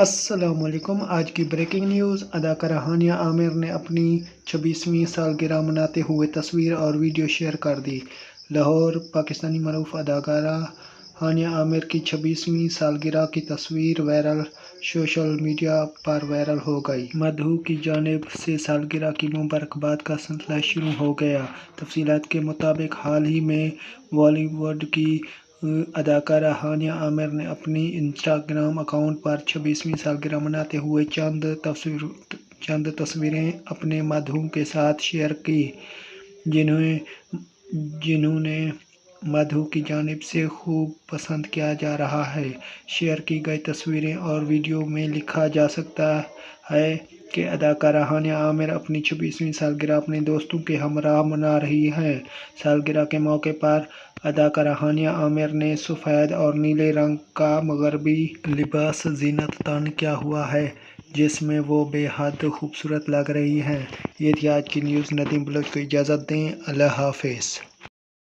السلام علیکم۔ آج کی بریکنگ نیوز، اداکارہ ہانیہ عامر نے اپنی 26ویں سالگرہ مناتے ہوئے تصویر اور ویڈیو شیئر کر دی۔ لاہور: پاکستانی معروف اداکارہ ہانیہ عامر کی 26ویں سالگرہ کی تصویر سوشل میڈیا پر وائرل ہو گئی۔ مدعو کی جانب سے سالگرہ کی مبارکباد کا سلسلہ شروع ہو گیا۔ تفصیلات کے مطابق حال ہی میں بالی ووڈ کی اداکارہ ہانیہ عامر نے اپنی انسٹاگرام اکاؤنٹ پر 26ویں سالگرہ مناتے ہوئے چند تصویریں اپنے مدعو کے ساتھ شیئر کی، جنہیں مدعو کی جانب سے خوب پسند کیا جا رہا ہے۔ شیئر کی گئی تصویروں اور ویڈیو میں لکھا جا سکتا ہے کہ اداکارہ ہانیہ عامر اپنی 26ویں سالگرہ اپنے دوستوں کے ہمراہ منا رہی ہیں۔ سالگرہ کے موقع پر اداکارہ ہانیہ عامر نے سفید اور نیلے رنگ کا مغربی لباس زینت تان کیا ہوا ہے، جس میں وہ بے حد خوبصورت لگ رہی ہیں۔ یہ تھی آج کی نیوز۔ ندیم بلوچ کو اجازت دیں۔ اللہ حافظ۔